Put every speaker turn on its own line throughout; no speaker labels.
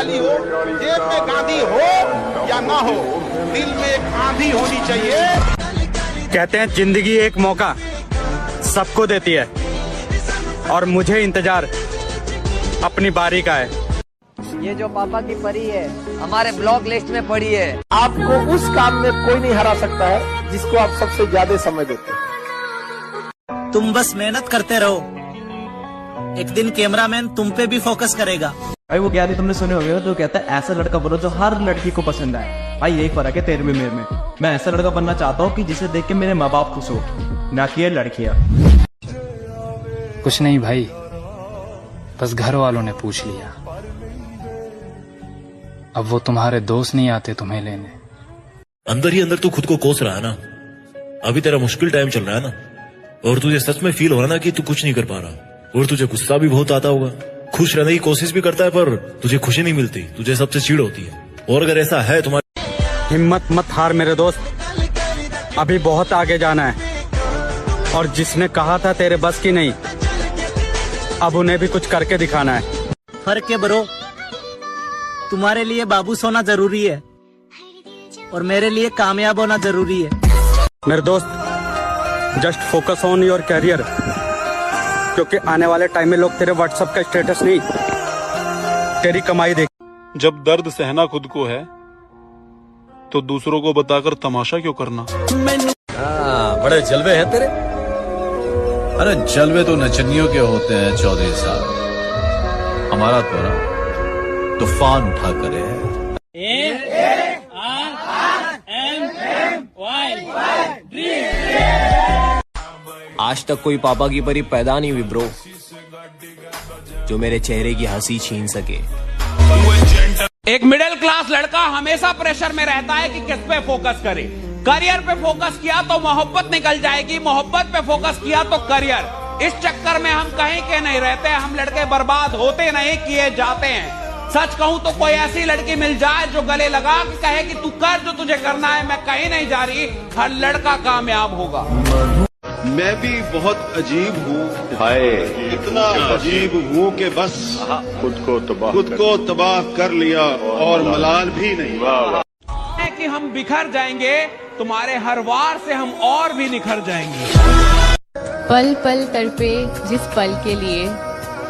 खाली हो, जेब में गांधी हो या ना हो, दिल में एक आंधी होनी चाहिए।
कहते हैं जिंदगी एक मौका सबको देती है और मुझे इंतजार अपनी बारी का है।
ये जो पापा की परी है हमारे ब्लॉक लिस्ट में पड़ी है।
आपको उस काम में कोई नहीं हरा सकता है जिसको आप सबसे ज्यादा समय देते हैं।
तुम बस मेहनत करते रहो, एक दिन कैमरामैन तुम पे भी फोकस करेगा।
भाई वो क्या तुमने सुने होंगे तो कहता है ऐसा लड़का बनो जो हर लड़की को पसंद आए। भाई यही फर्क है तेरे में मेरे में। मैं ऐसा लड़का बनना चाहता हूँ कि जिसे देख के मेरे माँ बाप खुश हो, ना कि ये लड़कियाँ।
कुछ नहीं भाई, बस घर वालों ने पूछ लिया। अब वो तुम्हारे दोस्त नहीं आते तुम्हें लेने।
अंदर ही अंदर तू खुद को कोस रहा है ना। अभी तेरा मुश्किल टाइम चल रहा है ना, और तुझे सच में फील हो रहा है ना कि तू कुछ नहीं कर पा रहा, और तुझे गुस्सा भी बहुत आता होगा। खुश रहने की कोशिश भी करता है पर तुझे खुशी नहीं मिलती, तुझे सबसे चिढ़ होती है। और अगर ऐसा है तुम्हारी,
हिम्मत मत हार मेरे दोस्त, अभी बहुत आगे जाना है। और जिसने कहा था तेरे बस की नहीं, अब उन्हें भी कुछ करके दिखाना है।
फर्क है ब्रो, तुम्हारे लिए बाबू सोना जरूरी है और मेरे लिए कामयाब होना जरूरी है।
मेरे दोस्त just focus on your career, क्योंकि आने वाले टाइम में लोग तेरे व्हाट्सएप का स्टेटस नहीं, तेरी कमाई देख।
जब दर्द सहना खुद को है तो दूसरों को बताकर तमाशा क्यों करना।
बड़े जलवे हैं तेरे।
अरे जलवे तो नचनियों के होते हैं चौधरी साहब, हमारा तो ना तूफान उठा करे है।
आज तक कोई पापा की परी पैदा नहीं हुई ब्रो जो मेरे चेहरे की हंसी छीन सके।
एक मिडिल क्लास लड़का हमेशा प्रेशर में रहता है कि किस पे फोकस करे। करियर पे फोकस किया तो मोहब्बत निकल जाएगी, मोहब्बत पे फोकस किया तो करियर। इस चक्कर में हम कहीं के नहीं रहते, हम लड़के बर्बाद होते नहीं, किए जाते हैं। सच कहूं तो कोई ऐसी लड़की मिल जाए जो गले लगा के कहे कि तू कर जो तुझे करना है, मैं कहीं नहीं जा रही, हर लड़का कामयाब होगा।
मैं भी बहुत अजीब हूँ, इतना अजीब हूँ कि बस खुद को तबाह कर लिया और मलाल भी नहीं।
है कि हम बिखर जाएंगे, तुम्हारे हर वार से हम और भी निखर जाएंगे।
पल पल तड़पे जिस पल के लिए,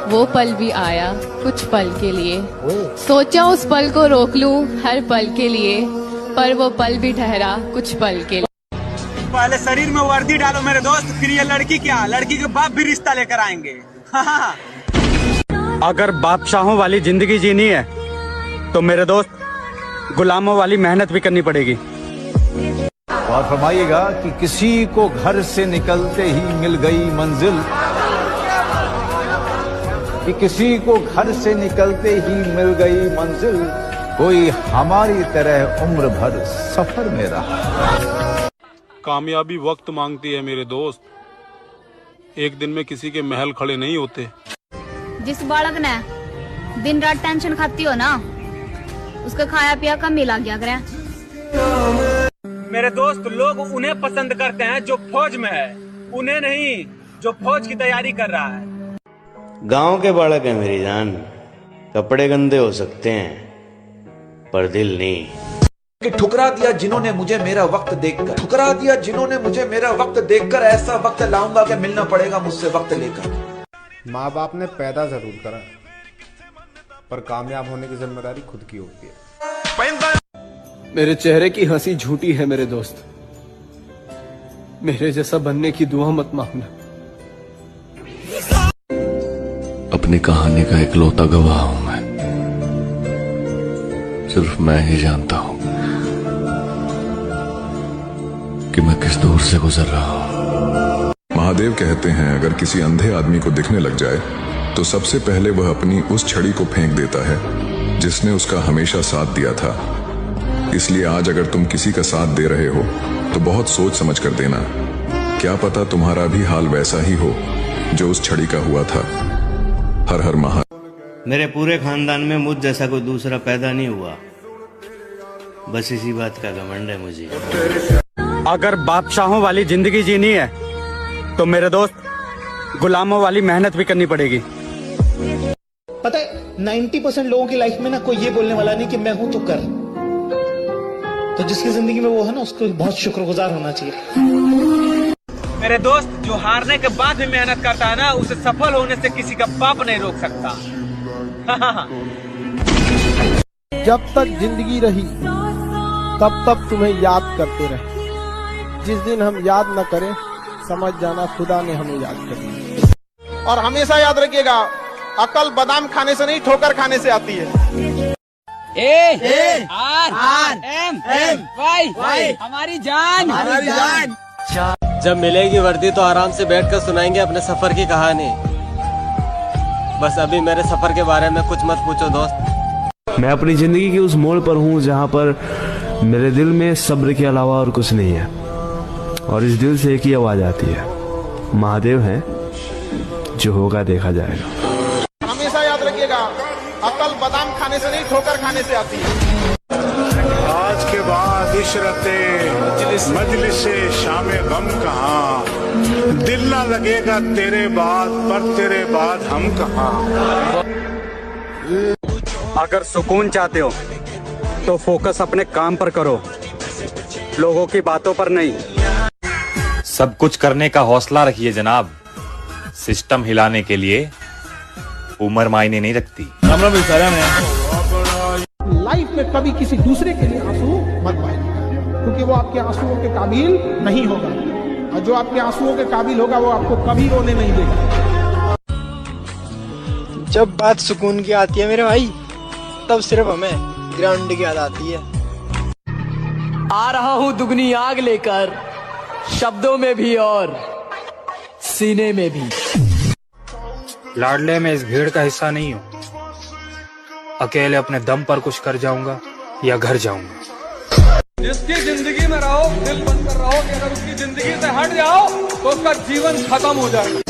वो पल भी आया कुछ पल के लिए। सोचा उस पल को रोक लूं हर पल के लिए, पर वो पल भी ठहरा कुछ पल के लिए।
पहले शरीर में वर्दी डालो मेरे दोस्त, फिर ये लड़की क्या, लड़की के बाप भी रिश्ता लेकर आएंगे। अगर बादशाहों वाली जिंदगी जीनी है तो मेरे दोस्त गुलामों वाली मेहनत भी करनी पड़ेगी।
और फरमाइएगा कि किसी को घर से निकलते ही मिल गई मंजिल, कि किसी को घर से निकलते ही मिल गई मंजिल, कोई हमारी तरह उम्र भर सफर में रहा।
कामयाबी वक्त मांगती है मेरे दोस्त, एक दिन में किसी के महल खड़े नहीं होते।
जिस बालक ने दिन रात टेंशन खाती हो ना, उसका खाया पिया कम ही लग गया करे।
मेरे दोस्त लोग उन्हें पसंद करते हैं जो फौज में है, उन्हें नहीं जो फौज की तैयारी कर रहा है।
गांव के बालक है मेरी जान, कपड़े गंदे हो सकते हैं पर दिल नहीं।
कि ठुकरा दिया जिन्होंने मुझे मेरा वक्त देखकर, ठुकरा दिया जिन्होंने मुझे मेरा वक्त देखकर, ऐसा वक्त लाऊंगा कि मिलना पड़ेगा मुझसे वक्त लेकर।
माँ बाप ने पैदा जरूर करा, पर कामयाब होने की जिम्मेदारी खुद की होती है।
मेरे चेहरे की हंसी झूठी है मेरे दोस्त, मेरे जैसा बनने की दुआ मत मांगना।
अपनी कहानी का इकलौता गवाह हूं मैं, सिर्फ मैं ही जानता हूं कि मैं किस दौर से गुजर रहा हूं।
महादेव कहते हैं अगर किसी अंधे आदमी को दिखने लग जाए तो सबसे पहले वह अपनी उस छड़ी को फेंक देता है जिसने उसका हमेशा साथ दिया था। इसलिए आज अगर तुम किसी का साथ दे रहे हो तो बहुत सोच समझ कर देना, क्या पता तुम्हारा भी हाल वैसा ही हो जो उस छड़ी का हुआ था। हर हर महा।
मेरे पूरे खानदान में मुझ जैसा कोई दूसरा पैदा नहीं हुआ, बस इसी बात का घमंड है मुझे।
अगर बादशाहों वाली जिंदगी जीनी है तो मेरे दोस्त गुलामों वाली मेहनत भी करनी पड़ेगी।
पता है 90% लोगों की लाइफ में ना कोई ये बोलने वाला नहीं कि मैं हूं तो कर, तो जिसकी जिंदगी में वो है ना उसको बहुत शुक्रगुजार होना चाहिए।
मेरे दोस्त, जो हारने के बाद भी मेहनत करता है ना, उसे सफल होने से किसी का पाप नहीं रोक सकता।
जब तक जिंदगी रही तब तक तुम्हें याद करते रहे, जिस दिन हम याद न करें समझ जाना खुदा ने हमें याद कर दिया। और हमेशा याद रखिएगा, अकल बादाम खाने से नहीं ठोकर खाने से आती है।
ए आर एम वाई हमारी जान, हमारी जान।
जब मिलेगी वर्दी तो आराम से बैठकर सुनाएंगे अपने सफर की कहानी। बस अभी मेरे सफर के बारे में कुछ मत पूछो दोस्त।
मैं अपनी जिंदगी के उस मोड़ पर हूँ जहाँ पर मेरे दिल में सब्र के अलावा और कुछ नहीं है, और इस दिल से एक ही आवाज आती है, महादेव हैं, जो होगा देखा जाएगा।
हमेशा याद रखिएगा, अकल बादाम खाने से नहीं ठोकर खाने से आती है।
आज के बाद इशरते मजलिस से शामे गम कहाँ, दिल ना लगेगा तेरे बाद, पर तेरे बाद हम कहाँ।
अगर सुकून चाहते हो तो फोकस अपने काम पर करो, लोगों की बातों पर नहीं।
सब कुछ करने का हौसला रखिए जनाब, सिस्टम हिलाने के लिए उम्र मायने नहीं रखती।
लाइफ में कभी किसी दूसरे के लिए आंसू मत बहाइए, क्योंकि वो आपके आंसुओं के काबिल नहीं होगा, और जो आपके आंसुओं के काबिल होगा वो आपको कभी रोने नहीं देगा।
जब बात सुकून की आती है मेरे भाई, तब सिर्फ हमें ग्राउंड की याद आती है।
आ रहा हूँ दुगनी आग लेकर, शब्दों में भी और सीने में भी।
लाडले में इस भीड़ का हिस्सा नहीं हूँ, अकेले अपने दम पर कुछ कर जाऊंगा या घर जाऊंगा।
जिसकी जिंदगी में रहो दिल बंद कर रहो कि अगर उसकी जिंदगी से हट जाओ तो उसका जीवन खत्म हो जाएगा।